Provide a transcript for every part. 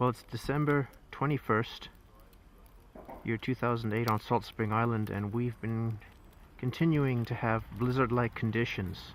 Well, it's December 21st, year 2008 on Salt Spring Island, and we've been continuing to have blizzard-like conditions.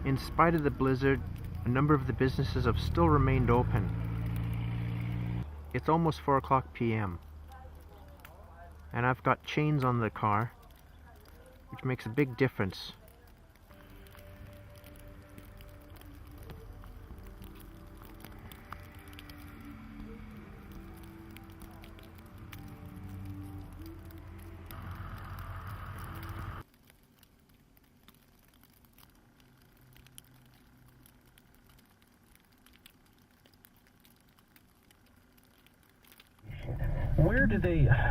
In spite of the blizzard, a number of the businesses have still remained open. It's almost 4 o'clock p.m. and I've got chains on the car, which makes a big difference.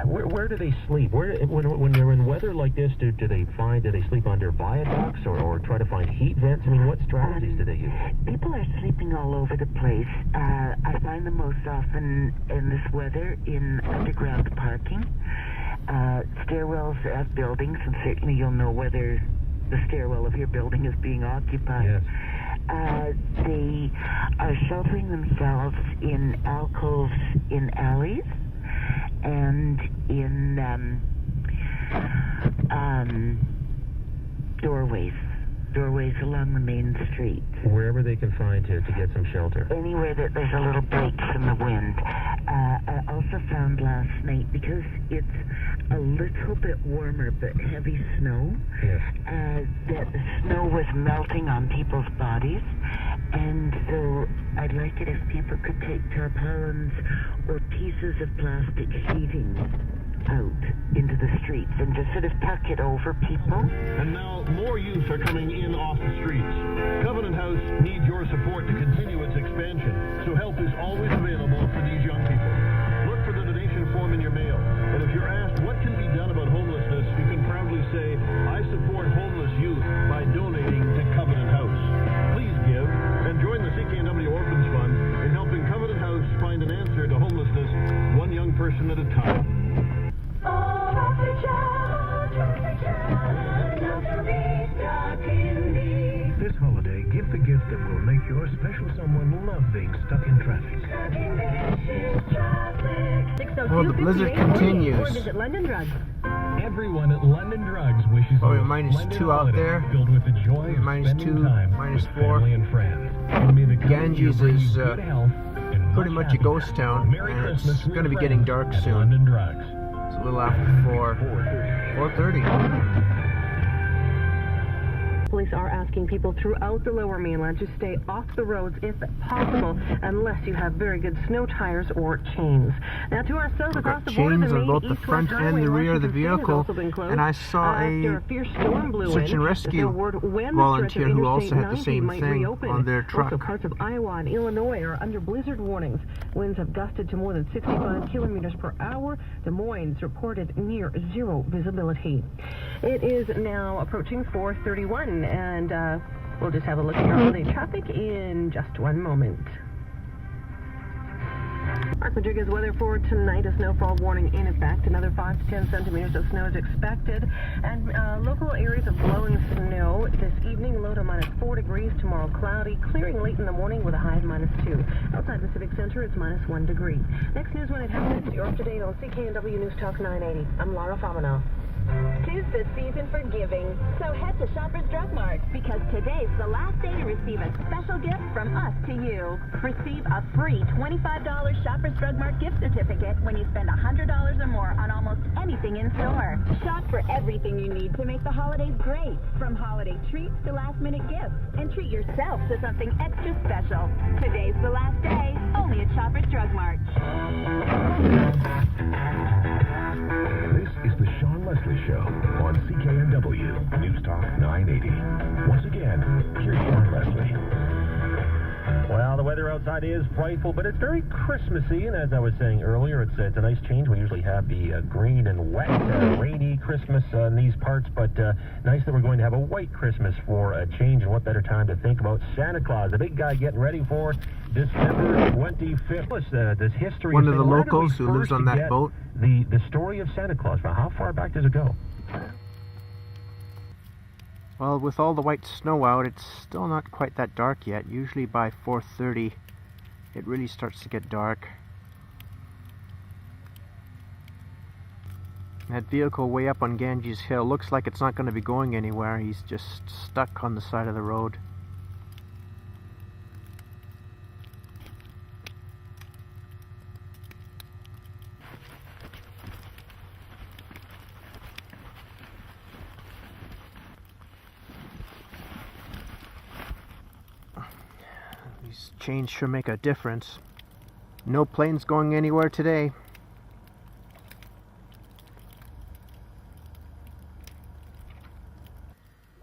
Where do they sleep? When they're in weather like this, do they sleep under viaducts or try to find heat vents? I mean, what strategies do they use? People are sleeping all over the place. I find them most often in this weather in underground parking, stairwells at buildings, and certainly you'll know whether the stairwell of your building is being occupied. Yes. They are sheltering themselves in alcoves in alleys and in doorways along the main street. Wherever they can find to get some shelter. Anywhere that there's a little break from the wind. I also found last night, because it's a little bit warmer but heavy snow, yes, that the snow was melting on people's bodies. And so I'd like it if people could take tarpaulins or pieces of plastic sheeting out into the streets and just sort of tuck it over people. And now more youth are coming in off the streets. Covenant House needs your support to continue its expansion, so help is always available for these young people. Look for the donation form in your mail, and if you're asked what can be done about homelessness, you can proudly say, I support homeless youth by donating to Covenant House. Please give and join the CKNW Orphans Fund in helping Covenant House find an answer to homelessness, one young person at a time. This holiday, give the gift that will make your special someone love being stuck in traffic. Well, the blizzard continues. Everyone at London Drugs wishes Oh, you a minus splendid 2 out holiday there. filled with the joy of Minus spending 2, time minus with 4. family and friends. And may the coming year Ganges bring is you good health and pretty much a ghost happiness. town, Merry and it's Christmas, going to be real getting friends dark at soon. London Drugs. It's a little after 4:30. Police are asking people throughout the Lower Mainland to stay off the roads if possible, unless you have very good snow tires or chains. Now to our south, We've across got the border, chains the on main both the east-west front and highway the in rear of the Washington State has vehicle, also been closed and I saw after a fierce storm blew search in. and rescue The word when the volunteer stretch of who also Interstate had the 90 same might thing reopen. on their Also, truck. parts of Iowa and Illinois are under blizzard warnings. Winds have gusted to more than 65 kilometers per hour. Des Moines reported near zero visibility. It is now approaching 4:31, and we'll just have a look at our holiday traffic in just one moment. Mark Madriga's weather for tonight, a snowfall warning in effect. Another 5 to 10 centimeters of snow is expected. And local areas of blowing snow this evening, low to minus 4 degrees. Tomorrow cloudy, clearing late in the morning with a high of minus 2. Outside the Civic Center, it's minus 1 degree. Next news when it happens, you're up to date on CKNW News Talk 980. I'm Laura Famino. 'Tis the season for giving, so head to Shoppers Drug Mart, because today's the last day to receive a special gift from us to you. Receive a free $25 Shoppers Drug Mart gift certificate when you spend $100 or more on almost anything in store. Shop for everything you need to make the holidays great, from holiday treats to last-minute gifts, and treat yourself to something extra special. Today's the last day, only at Shoppers Drug Mart. This is the Sean Leslie Show on CKNW News Talk 980. Once again, here's Sean Leslie. Well, the weather outside is frightful, but it's very Christmassy, and as I was saying earlier, it's a nice change. We usually have the green and wet, rainy Christmas in these parts, but nice that we're going to have a white Christmas for a change, and what better time to think about Santa Claus, the big guy getting ready for December 25th. This history. One of the where did we locals who lives first on that get boat. The story of Santa Claus. Now, how far back does it go? Well, with all the white snow out, it's still not quite that dark yet. Usually by 4:30 it really starts to get dark. That vehicle way up on Ganges Hill looks like it's not going to be going anywhere. He's just stuck on the side of the road. These chains sure make a difference. No planes going anywhere today.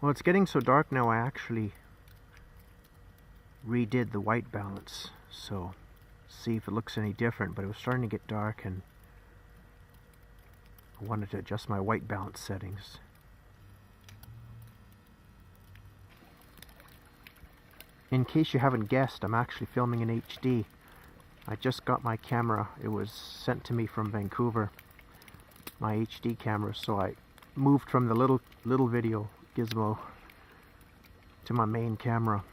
Well, it's getting so dark now, I actually redid the white balance, so see if it looks any different, but it was starting to get dark and I wanted to adjust my white balance settings. In case you haven't guessed, I'm actually filming in HD. I just got my camera. It was sent to me from Vancouver, my HD camera, so I moved from the little video gizmo to my main camera.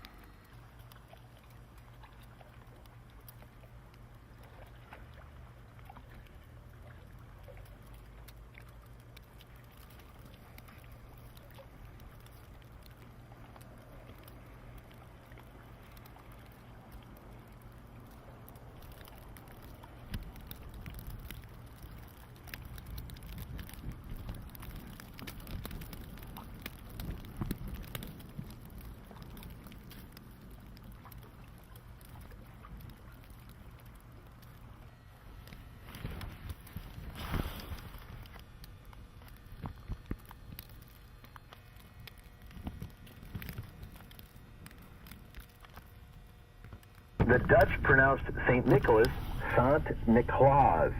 The Dutch pronounced St. Nicholas Sant Niklaas.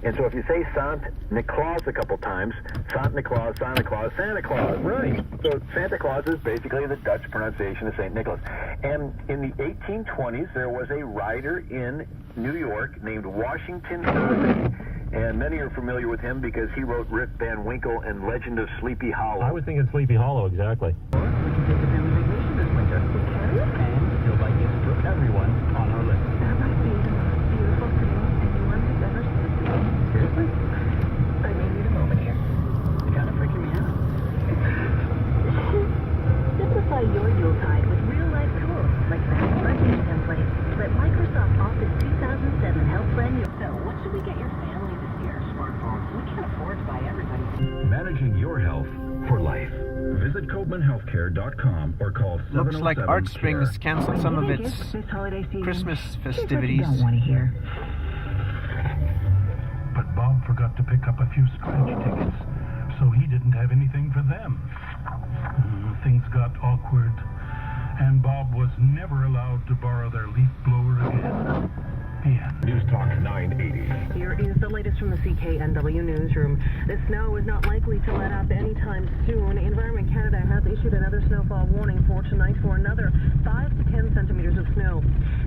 And so if you say Sant Niklaas a couple times, Sant Niklaas, Santa Claus, Santa Claus. Right. So Santa Claus is basically the Dutch pronunciation of St. Nicholas. And in the 1820s, there was a writer in New York named Washington Irving. And many are familiar with him because he wrote Rip Van Winkle and Legend of Sleepy Hollow. I was thinking Sleepy Hollow, exactly. We can take a family vacation this winter. And you'll like gifts for everyone on our list. That might be the most beautiful thing anyone has ever seen. Seriously? I may need a moment here. You're kind of freaking me out. Simplify your Yuletide with real-life tools like that budget template. Let Microsoft Office 2007 help plan your... So, what should we get your family this year? Smartphones. We can't afford to buy everybody. Managing your health for life. Visit CopemanHealthcare.com or call 707 Looks like Art Springs canceled some of its This holiday season. Christmas Here's what festivities. you don't want to hear. But Bob forgot to pick up a few scratch tickets, so he didn't have anything for them. Things got awkward, and Bob was never allowed to borrow their leaf blower again. The end. News Talk 980. Here is the latest from the CKNW newsroom. The snow is not likely to let up anytime soon. Environment Canada has issued another snowfall warning for tonight for another 5 to 10 centimeters of snow.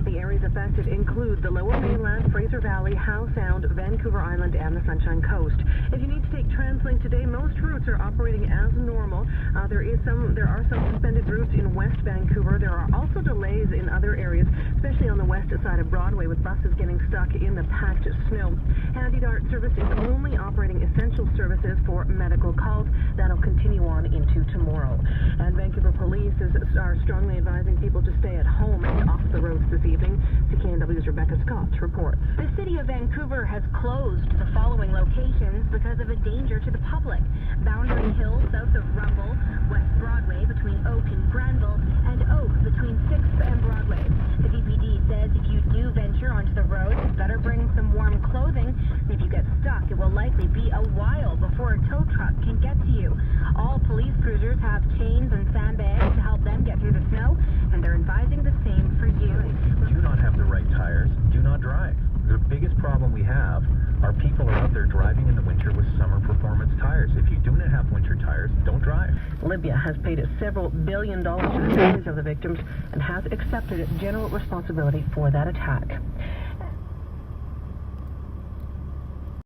The areas affected include the Lower Mainland, Fraser Valley, Howe Sound, Vancouver Island, and the Sunshine Coast. If you need to take TransLink today, most routes are operating as normal. There are some suspended routes in West Vancouver. There are also delays in other areas, especially on the west side of Broadway, with buses getting stuck in the packed snow. Handy Dart service is only operating essential services for medical calls. That'll continue on into tomorrow. And Vancouver police are strongly advising people to stay at home and off the roads this evening. CKNW's Rebecca Scott reports. The city of Vancouver has closed the following locations because of a danger to the public. Boundary Hill south of Rumble, West Broadway between Oak and Granville, and Oak between 6th and Broadway. The DPD says if you do venture onto the road, you better bring some warm clothing. If you get stuck, it will likely be a while before a tow truck can get to you. All police cruisers have chains and sandbags to help them get through the snow, and they're advising the same for you. Do not have the right tires, do not drive. The biggest problem we have are people are out there driving in the winter with summer performance tires. If you do not have winter tires, don't drive. Libya has paid several $1 billion to the families of the victims and has accepted general responsibility for that attack.